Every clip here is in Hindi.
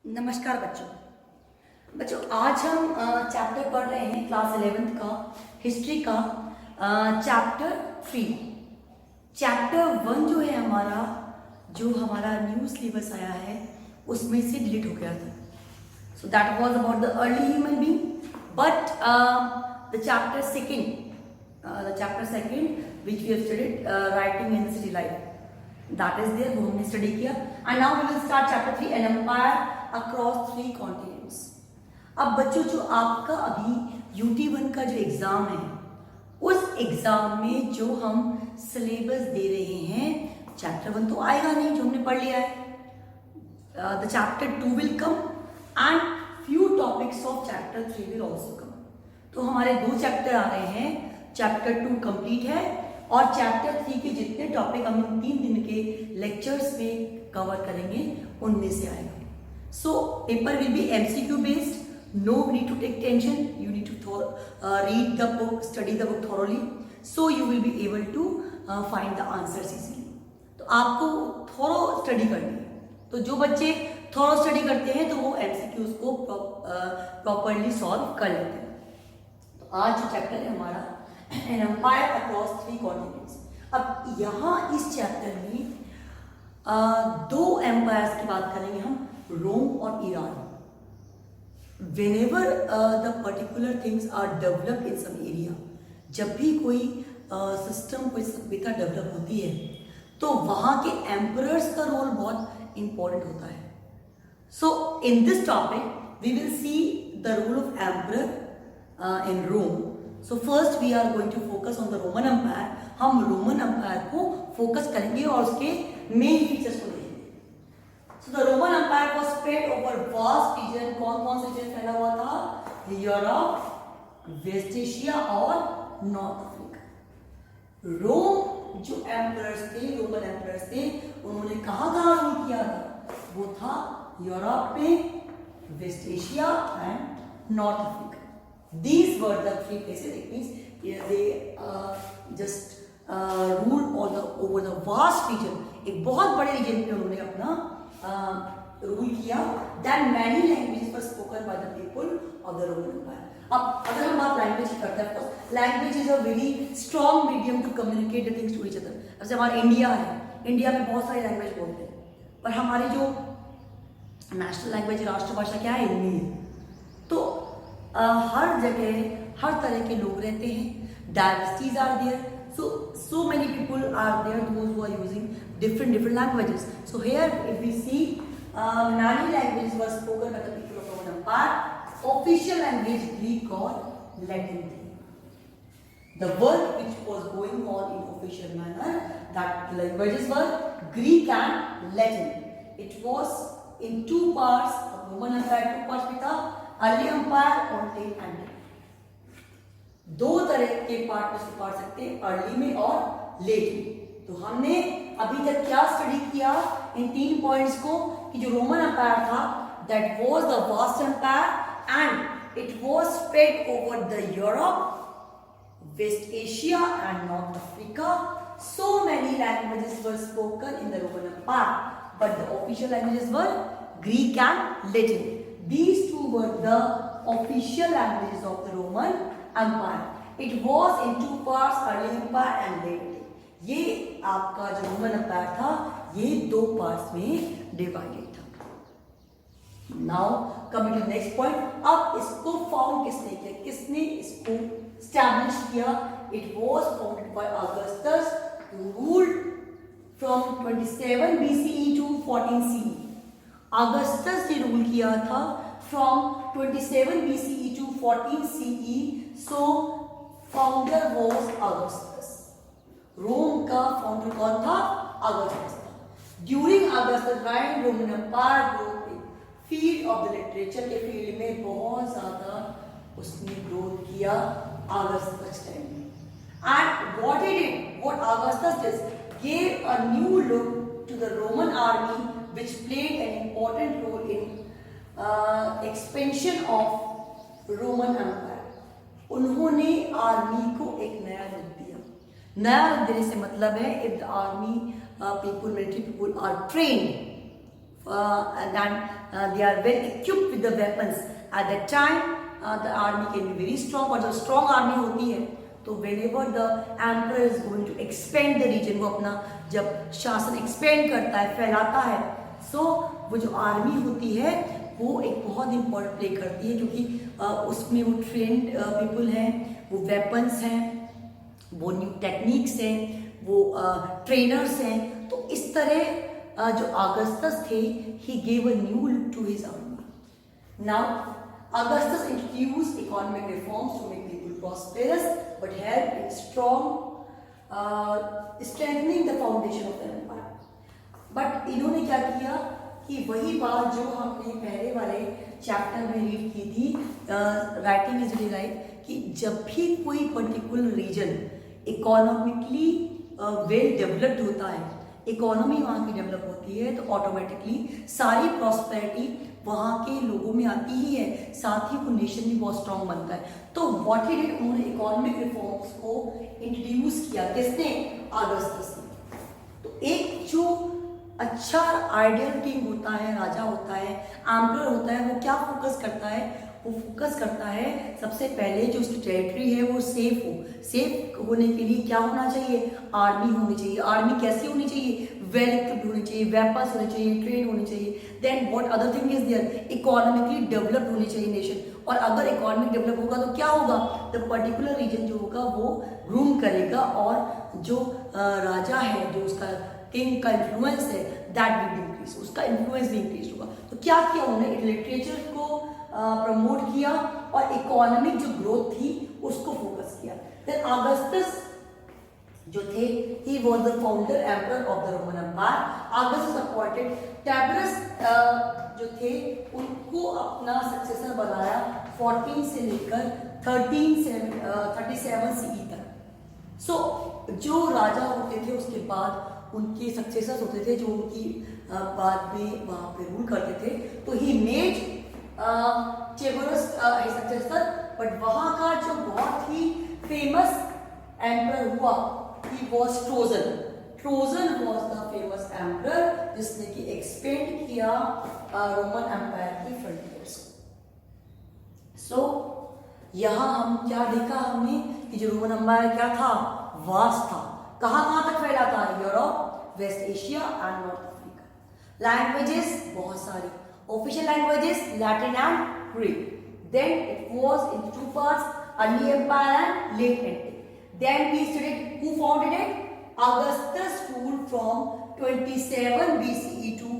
नमस्कार बच्चों आज हम चैप्टर पढ़ रहे हैं क्लास 11th का हिस्ट्री का चैप्टर 3। चैप्टर 1 जो है हमारा न्यू सिलेबस आया है उसमें से डिलीट हो गया था। So that was about the early human being, but the chapter second which we have studied writing in the city life, that is there, वो हमने स्टडी किया। And now we will start chapter 3, an empire across 3 continents. अब बच्चों जो आपका अभी UT1 का जो एग्जाम है उस एग्जाम में जो हम सिलेबस दे रहे हैं चैप्टर 1 तो आएगा नहीं जो हमने पढ़ लिया है। The chapter 2 will come and few topics of chapter 3 will also come. तो हमारे 2 चैप्टर आ रहे हैं, चैप्टर 2 कंप्लीट है और चैप्टर 3 के जितने टॉपिक हम 3 दिन के लेक्चर्स में कवर करेंगे उनमें से आएगा। So paper will be MCQ based. No need to take tension. You need to read the book, study the book thoroughly. So you will be able to find the answers easily. तो आपको थोरो स्टडी करनी है। तो जो बच्चे थोरो स्टडी करते हैं तो वो MCQs को प्रॉपरली सॉल्व कर लेते हैं। तो आज जो चैप्टर है हमारा एन एम्पायर अक्रॉस 3 कॉन्टिनेंट्स। अब यहाँ इस चैप्टर में 2 एम्पायर्स की बात करेंगे हम, रोम और Iran. Whenever the particular things are developed in some area, जब भी कोई सिस्टम कोई सभ्यता डेवलप होती है तो वहाँ के एम्परर्स का रोल बहुत इंपॉर्टेंट होता है। So in this topic we will see the role of emperor in Rome. So first we are going to focus on the Roman empire. हम रोमन एम्पायर को फोकस करेंगे और उसके मेन फीचर्स को देखेंगे। So the Roman Empire was spread over vast region। कौन से रीजन फैला हुआ था? यूरोप, वेस्ट एशिया और नॉर्थ अफ्रीका। रोम जो एम्परर्स थे, रोमन एम्परर्स थे, उन्होंने कहाँ रूल किया था? वो था यूरोप में, West Asia and North Africa. These were the 3 places। It means they just ruled over the vast region। एक बहुत बड़े रीजन पे उन्होंने अपना रूल किया। Then many languages were spoken by the people of the Roman Empire। अब अगर हम बात लैंग्वेज की करते हैं, language is a very strong medium to communicate the things to each other. जैसे हमारा इंडिया है, इंडिया में बहुत सारी लैंग्वेज बोलते हैं, पर हमारी जो नेशनल लैंग्वेज राष्ट्रभाषा क्या है? हिंदी है। तो हर जगह हर तरह के लोग रहते हैं, diversities are there. So many people are there, those who are using different languages. So here if we see many languages were spoken by the people of Roman Empire. Official language Greek or Latin. The work which was going on in official manner, that languages were Greek and Latin. It was in 2 parts of Roman Empire, 2 parts में था, early empire और late empire। 2 तरह के पार्ट में पढ़ सकते हैं, अर्ली में और लेट में। तो हमने अभी तक क्या स्टडी किया इन 3 पॉइंट्स को कि जो रोमन एम्पायर था that was the vast empire and it was spread over the Europe, West Asia and North Africa. So many languages were spoken in the Roman empire, but the official languages were Greek and Latin. These 2 were the official languages of the Roman Empire. It was in 2 parts, early empire and late empire। ये आपका जो रोमन एम्पायर था ये 2 पार्ट्स में डिवाइडेड था। Now coming to next point. अब इसको फाउंड किसने किया, किसने इसको स्टैब्लिश किया? It was founded by Augustus, who ruled from 27 BCE to 14 CE। Augustus ने रूल किया था from 27 BCE to 14 CE। So founder was Augustus। Rome का फाउंडर कौन था? अगस्टस था। During Augustus' reign, Roman Empire grew in field of the literature के फील्ड में बहुत ज्यादा उसने ग्रोथ किया Augustus टाइम में। And what he did, what Augustus did, gave a new look to the Roman army, which played an important role in expansion of Roman Empire। उन्होंने आर्मी को एक नया रूप दिया। नया रूप देने से मतलब है if the army people, military people are trained and then they are well equipped with the weapons. At that time, the army can be very strong, और जब strong army होती है तो whenever the emperor is going to expand the region, वो अपना जब शासन expand करता है, फैलाता है, so वो जो army होती है वो एक बहुत important play करती है, क्योंकि उसमें वो trained people हैं, वो weapons हैं, वो न्यू टेक्निक्स हैं, वो ट्रेनर्स हैं. तो इस तरह जो अगस्टस थे, he gave a new look to his army. Now Augustus introduced economic reforms to make people prosperous but help in strengthening the foundation of the empire. But इन्होंने क्या किया कि वही बात जो हमने पहले वाले चैप्टर में रीड की थी, राइटिंग इज राइट, कि जब भी कोई particular region economically well developed होता है, इकोनॉमी वहाँ की डेवलप होती है, तो ऑटोमेटिकली सारी प्रॉस्पेरिटी वहाँ के लोगों में आती ही है, साथ ही वो नेशन भी बहुत स्ट्रांग बनता है. तो व्हाट ही डिड, उन्होंने इकोनॉमिक रिफॉर्म्स को इंट्रोड्यूस किया. किसने? अगस्टस ने. तो एक जो अच्छा आइडियल किंग होता है, राजा होता है, एम्परर होता है, वो क्या फोकस करता है? वो फोकस करता है सबसे पहले जो उसकी टेरिटरी है वो सेफ हो. सेफ होने के लिए क्या होना चाहिए? आर्मी होनी चाहिए. आर्मी कैसी होनी चाहिए? वेल इक्विप्ड होनी चाहिए, वेपन्स होने चाहिए, ट्रेन होनी चाहिए. Then what other thing is there? Economically develop होनी चाहिए नेशन. और अगर इकोनॉमिक डेवलप होगा तो क्या होगा? द पर्टिकुलर रीजन जो होगा वो ग्रूम करेगा, और जो राजा है, जो उसका किंग का इन्फ्लुएंस है, दैट विल इंक्रीज, उसका इन्फ्लुएंस भी इंक्रीज होगा. तो क्या किया उन्होंने? लिटरेचर को प्रमोट किया और इकोनॉमिक जो ग्रोथ थी उसको फोकस किया. देन अगस्टस जो थे, he was the founder emperor of the Roman empire. Augustus appointed Tiberius जो थे उनको अपना सक्सेसर बनाया 14 से लेकर 37 सीई तक. सो जो राजा होते थे उसके बाद उनके सक्सेसर्स होते थे जो उनकी बाद में वहां पे रूल करते थे. तो ही मेड टेबरस सक्सेसर, बट वहां का जो बहुत ही फेमस एम्परर हुआ, he was Trojan. Trojan was the famous emperor जिसने कि एक्सपेंड किया रोमन एम्पायर की फ्रंटियर्स. सो यहाँ हम क्या देखा हमने कि जो रोमन एम्पायर क्या था? वास्ट था. कहाँ तक फैला था? Europe, West Asia and North Africa. Languages बहुत सारी. Official languages Latin and Greek. Then it was in two parts, early empire and late antique. Then we studied who founded it. Augustus ruled from 27 BCE to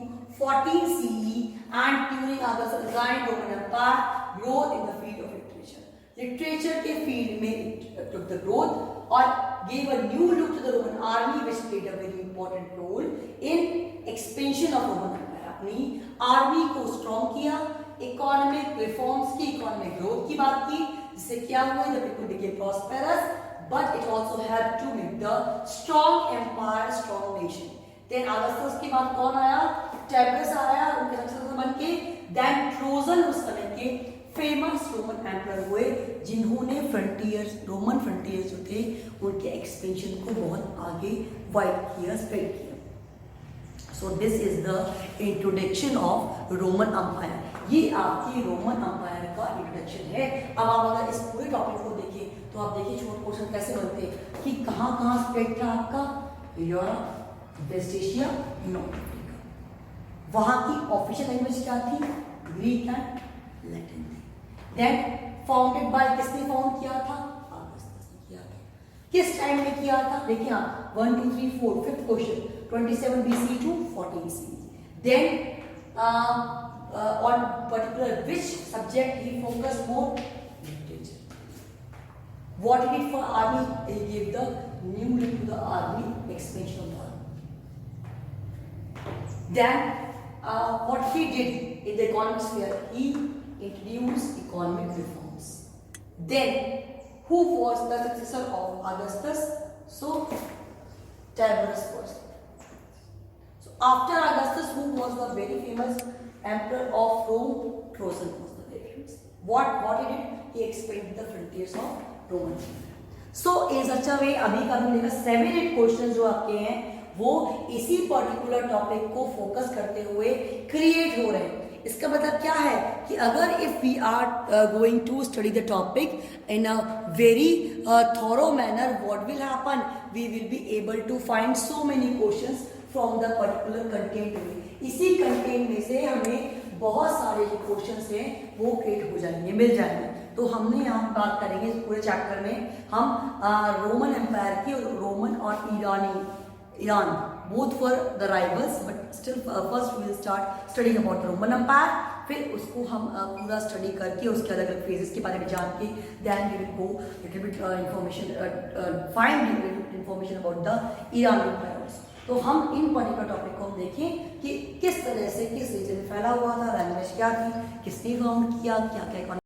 14 CE, and during Augustus' reign, Roman Empire growth in the field of literature. Literature के field में it took the growth और gave a new look to the Roman army, which played a very important role in expansion of Roman Empire. अपनी आर्मी को स्ट्रॉन्ग किया, इकोनॉमिक रिफॉर्म्स की, इकोनॉमिक ग्रोथ की बात की, जिससे क्या हुआ? The people became prosperous, but it also help to make the strong empire, strong nation. Then Augustus के बाद कौन आया? टेबरस आया, उनके सक्सेसर बनके. देन ट्रोजन उस समय के फेमस रोमन एम्परर हुए, जिन्होंने फ्रंटियर्स, रोमन फ्रंटियर्स जो थे उनके एक्सपेंशन को बहुत आगे वाइड किया, स्प्रेड किया. So this is the introduction of Roman Empire. ये आपकी रोमन एम्पायर का इंट्रोडक्शन है. अब आप अगर इस पूरे टॉपिक को देखें तो आप देखिए छोटे क्वेश्चन कैसे बनते हैं कि कहाँ स्प्रेड था आपका? Europe, West Asia, North Africa. वहाँ की ऑफिशियल लैंग्वेज क्या थी? ग्रीक एंड लैटिन थी. देन फाउंडेड बाय, किसने फाउंड किया था? अगस्टस ने किया था. किस टाइम में किया था? देखिए आप 1 2 3 4 fifth question, 27 BC to 14 CE. Then on particular which subject he focused more? Literature. What he did for army? He gave the new look to the army, expansion of the army. Then what he did in the economic sphere? He introduced economic reforms. Then who was the successor of Augustus? So Tiberius was. After Augustus, who was the very famous emperor of Rome? Trajan was the very famous. What he did? He expanded the frontiers of Roman Empire. So in such a way, अभी का मिलेगा 7-8 क्वेश्चन जो आपके हैं वो इसी पर्टिकुलर टॉपिक को फोकस करते हुए क्रिएट हो रहे हैं। इसका मतलब क्या है कि अगर if we are going to study the topic in a very thorough manner, what will happen, we will be able to find so many questions from the particular content में। इसी कंटेंट में से हमें बहुत सारे जो क्वेश्चंस हैं वो क्रिएट हो जाएंगे, मिल जाएंगे। तो हमने यहाँ बात करेंगे इस पूरे चैप्टर में हम रोमन एम्पायर की, रोमन और Iran both were the rivals, but still first we will start studying about the Roman Empire. फिर उसको हम पूरा स्टडी करके उसके अलग अलग फेजेस के बारे में जान के then we will go little bit information find information about the Iran Empire. तो हम इन पर्टिकुलर टॉपिक को हम देखें कि किस तरह से किस रीजन में फैला हुआ था, लैंग्वेज क्या थी, किसने फाउंड किया, क्या क्या